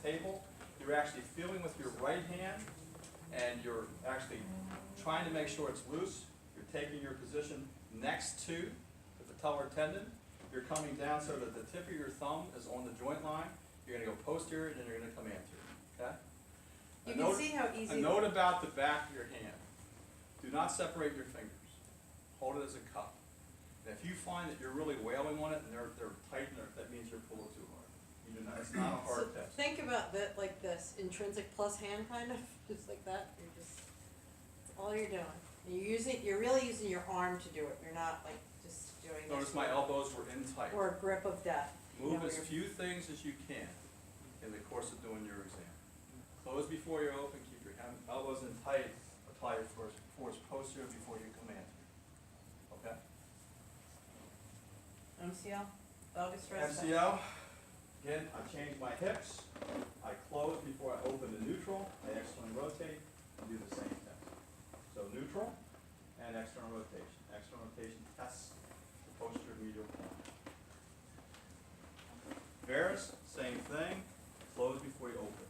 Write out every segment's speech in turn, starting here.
table. You're actually feeling with your right hand, and you're actually trying to make sure it's loose. You're taking your position next to the patellar tendon. You're coming down so that the tip of your thumb is on the joint line. You're going to go posterior, and then you're going to come anterior. Okay? You can see how easy. A note about the back of your hand. Do not separate your fingers. Hold it as a cup. And if you find that you're really wailing on it and they're tight, that means you're pulling too hard. You do not, it's not a hard So test. think about that like this, intrinsic plus hand kind of, just like that. You're just, that's all you're doing. And you're really using your arm to do it. You're not like just doing Notice this. my elbows were in tight. Or a grip of death. You Move know, as you're- few things as you can in the course of doing your exam. Close before you open, keep your elbows in tight, apply your force posterior before you come anterior. Okay? MCL, valgus rest. MCL, again, I change my hips, I close before I open to neutral, I externally rotate, and do the same test. So neutral and external rotation. External rotation tests the posterior medial column. Varus, same thing, close before you open.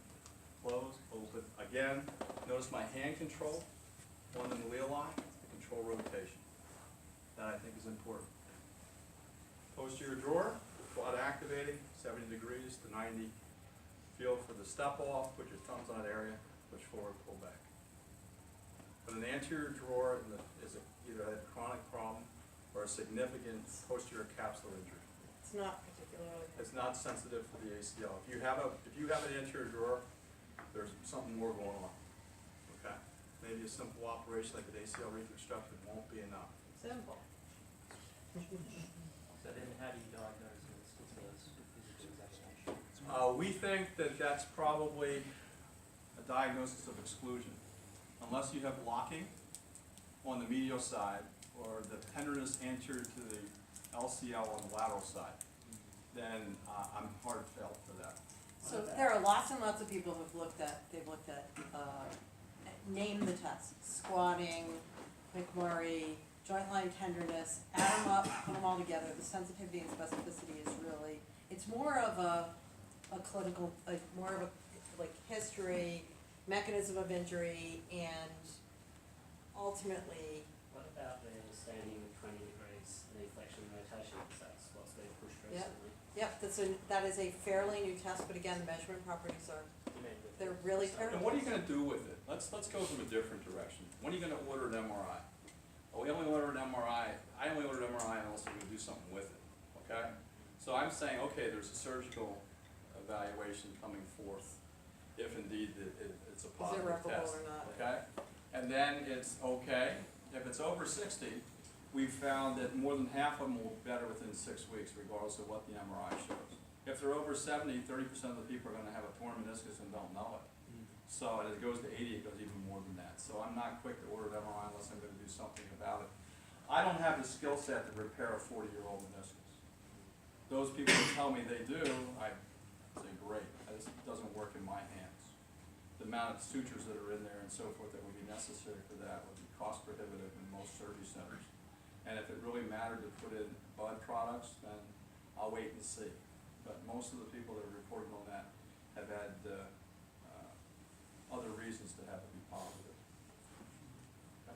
Close, open. Again, notice my hand control on the medial line to control rotation. That I think is important. Posterior drawer, quad activating, 70 degrees to 90. Feel for the step off, put your thumbs on that area, push forward, pull back. But an anterior drawer is either a chronic problem or a significant posterior capsular injury. It's not particularly. It's not sensitive for the ACL. If you have an anterior drawer, there's something more going on. Okay? Maybe a simple operation like an ACL reconstruction won't be enough. Simple. So then how do you diagnose this with physical examination? We think that that's probably a diagnosis of exclusion. Unless you have locking on the medial side or the tenderness anterior to the LCL on the lateral side, then I'm hard felt for that. So there are lots and lots of people who've looked at, name the tests, squatting, McMurray, joint line tenderness, add them up, put them all together. The sensitivity and specificity is really, it's more of a clinical, more of a like history, mechanism of injury, and ultimately. What about the standing of 20 degrees, knee flexion rotation? That's what's been pushed Yep. recently. Yep, that is a fairly new test, but again, the measurement properties are, they're really fairly. And what are you going to do with it? Let's go from a different direction. When are you going to order an MRI? Well, we only order an MRI. I only ordered an MRI unless we're going to do something with it. Okay? So I'm saying, okay, there's a surgical evaluation coming forth, if indeed it's a positive irreparable test. or not. Okay? And then it's okay. If it's over 60, we've found that more than half of them will be better within 6 weeks, regardless of what the MRI shows. If they're over 70, 30% of the people are going to have a torn meniscus and don't know it. So, and it goes to 80, it goes even more than that. So I'm not quick to order an MRI unless I'm going to do something about it. I don't have the skill set to repair a 40-year-old meniscus. Those people who tell me they do, I say, great. This doesn't work in my hands. The amount of sutures that are in there and so forth that would be necessary for that would be cost prohibitive in most surgery centers. And if it really mattered to put in bud products, then I'll wait and see. But most of the people that are reporting on that have had other reasons to have it be positive. Okay.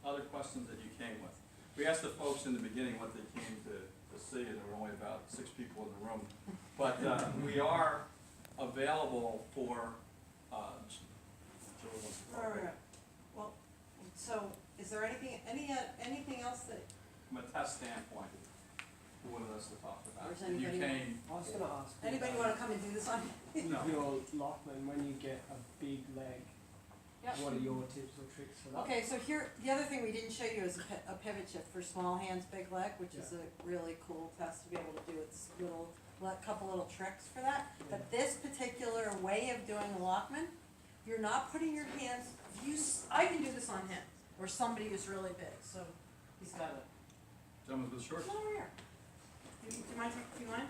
Other questions that you came with? We asked the folks in the beginning what they came to see, and there were only about 6 people in the room. But we are available for. Alright, well, so is there anything else that, From a test standpoint, who wanted us to talk about? Or is You anybody- came. I was going to ask. you anybody about wanna come and do this on? No. Your Lockman, when you get a big leg, Yep. what are your tips or tricks for that? Okay, so here, the other thing we didn't show you is a pivot shift for small hands, big leg, which is a really cool test to be able to do. It's couple little tricks for that. But this particular way of doing a Lockman, you're not putting your hands, I can do this on him, or somebody who's really big, so he's got it. Gentlemen with the shorts? Come over here. Do you mind?